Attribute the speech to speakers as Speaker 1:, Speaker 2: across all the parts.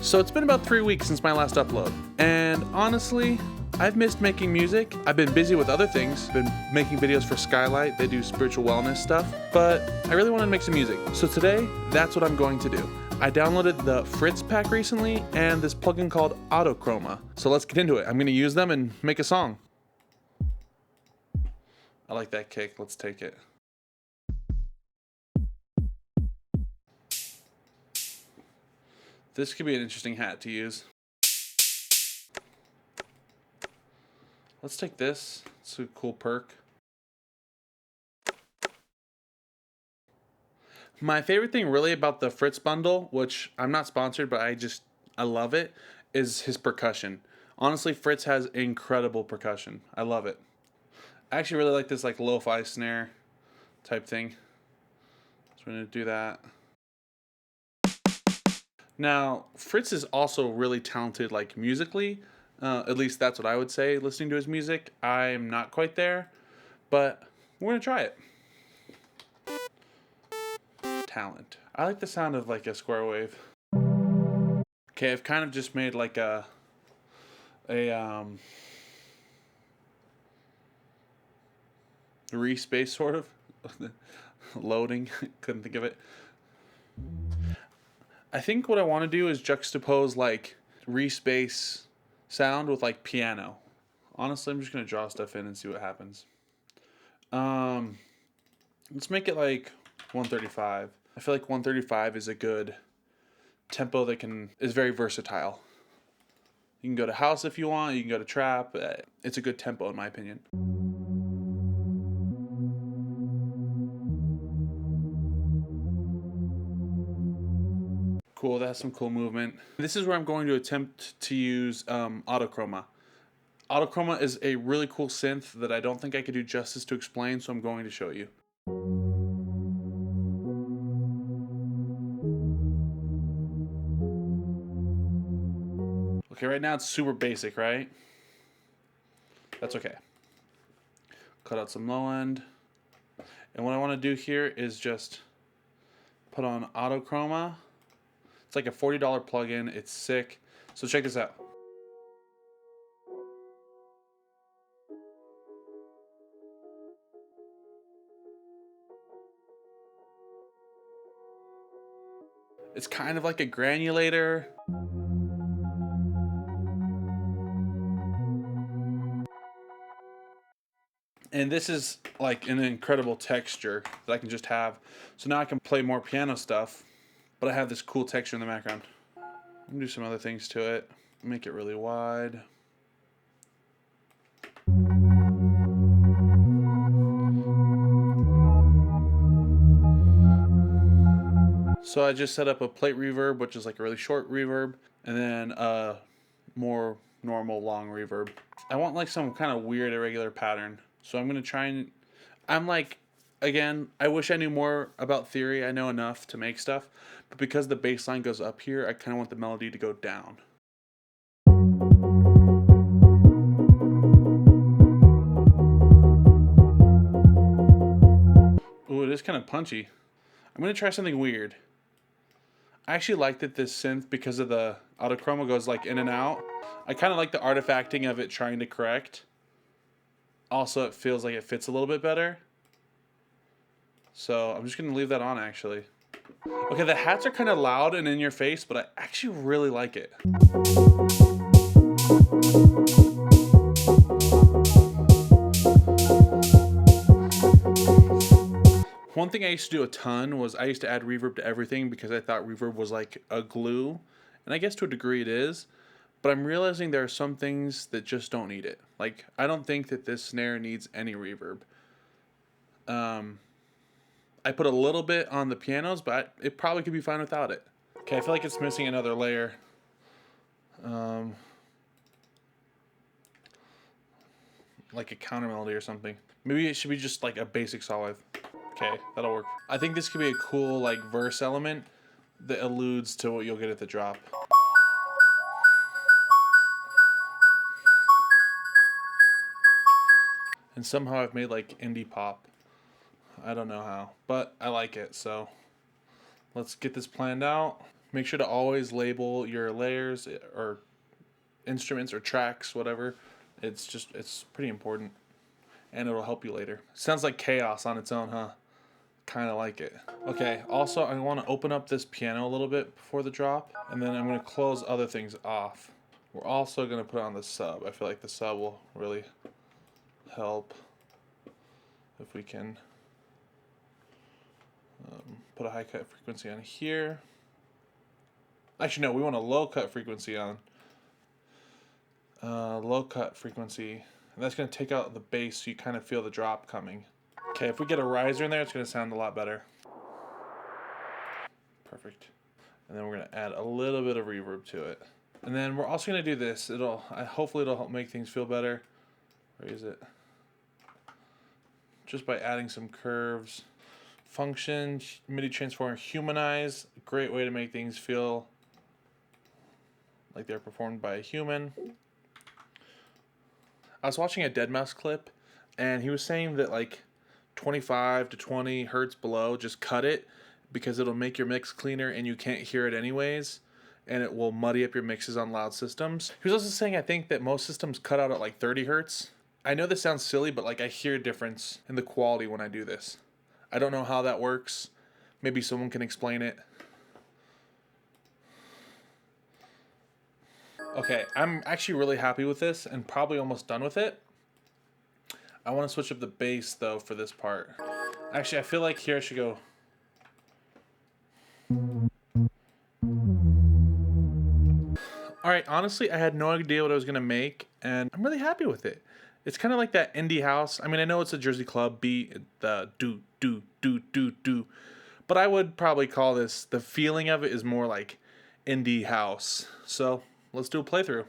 Speaker 1: So it's been about 3 weeks since my last upload, and honestly, I've missed making music. I've been busy with other things, been making videos for Skylight, they do spiritual wellness stuff, but I really wanted to make some music. So today, that's what I'm going to do. I downloaded the Phritz pack recently and this plugin called Autochroma. So let's get into it. I'm gonna use them and make a song. I like that kick, let's take it. This could be an interesting hat to use. Let's take this. It's a cool perk. My favorite thing really about the Phritz bundle, which I'm not sponsored, but I love it, is his percussion. Honestly, Phritz has incredible percussion. I love it. I actually really like this like lo-fi snare type thing. So we're gonna do that. Now, Phritz is also really talented like musically. At least that's what I would say listening to his music. I'm not quite there, but we're gonna try it. Talent. I like the sound of like a square wave. Okay, I've kind of just made like a re-space sort of. Loading, couldn't think of it. I think what I want to do is juxtapose like re-space sound with like piano. Honestly, I'm just gonna draw stuff in and see what happens. Let's make it like 135. I feel like 135 is a good tempo that is very versatile. You can go to house if you want, you can go to trap. It's a good tempo in my opinion. Cool, that has some cool movement. This is where I'm going to attempt to use Autochroma. Autochroma is a really cool synth that I don't think I could do justice to explain, so I'm going to show you. Okay, right now it's super basic, right? That's okay. Cut out some low end. And what I want to do here is just put on Autochroma. It's like a $40 plugin. It's sick. So check this out. It's kind of like a granulator. And this is like an incredible texture that I can just have. So now I can play more piano stuff, but I have this cool texture in the background. I'm gonna do some other things to it. Make it really wide. So I just set up a plate reverb, which is like a really short reverb, and then a more normal long reverb. I want like some kind of weird irregular pattern. So I'm gonna try and, I'm like, again, I wish I knew more about theory. I know enough to make stuff, but because the bass line goes up here, I kind of want the melody to go down. Ooh, it is kind of punchy. I'm gonna try something weird. I actually like that this synth, because of the Autochroma, goes like in and out. I kind of like the artifacting of it trying to correct. Also, it feels like it fits a little bit better. So I'm just going to leave that on, actually. Okay, the hats are kind of loud and in your face, but I actually really like it. One thing I used to do a ton was I used to add reverb to everything because I thought reverb was like a glue. And I guess to a degree it is. But I'm realizing there are some things that just don't need it. Like, I don't think that this snare needs any reverb. I put a little bit on the pianos, but it probably could be fine without it. Okay, I feel like it's missing another layer. Like a counter melody or something. Maybe it should be just like a basic solid. Okay, that'll work. I think this could be a cool like verse element that alludes to what you'll get at the drop. And somehow I've made like indie pop. I don't know how, but I like it, so let's get this planned out. Make sure to always label your layers or instruments or tracks, whatever. It's pretty important, and it'll help you later. Sounds like chaos on its own, huh? Kind of like it. Okay, also I want to open up this piano a little bit before the drop, and then I'm going to close other things off. We're also going to put on the sub. I feel like the sub will really help if we can put a high cut frequency on here. Actually, no, we want a low cut frequency on. Low cut frequency, and that's going to take out the bass so you kind of feel the drop coming. Okay, if we get a riser in there, it's going to sound a lot better. Perfect. And then we're going to add a little bit of reverb to it. And then we're also going to do this. Hopefully it'll help make things feel better. Raise it. Just by adding some curves. Function, MIDI transformer, humanize. Great way to make things feel like they're performed by a human. I was watching a deadmau5 clip, and he was saying that like 25 to 20 hertz below, just cut it, because it'll make your mix cleaner and you can't hear it anyways, and it will muddy up your mixes on loud systems. He was also saying I think that most systems cut out at like 30 hertz. I know this sounds silly, but like I hear a difference in the quality when I do this. I don't know how that works. Maybe someone can explain it. Okay, I'm actually really happy with this and probably almost done with it. I want to switch up the bass though for this part. Actually, I feel like here I should go. Alright, honestly, I had no idea what I was going to make, and I'm really happy with it. It's kind of like that indie house. I mean, I know it's a Jersey club beat, the do, do, do, do, do. But I would probably call this, the feeling of it is more like indie house. So, let's do a playthrough.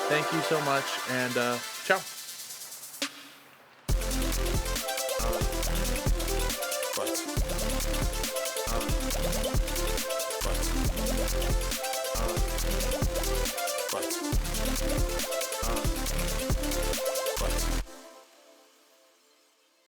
Speaker 1: Thank you so much, and ciao.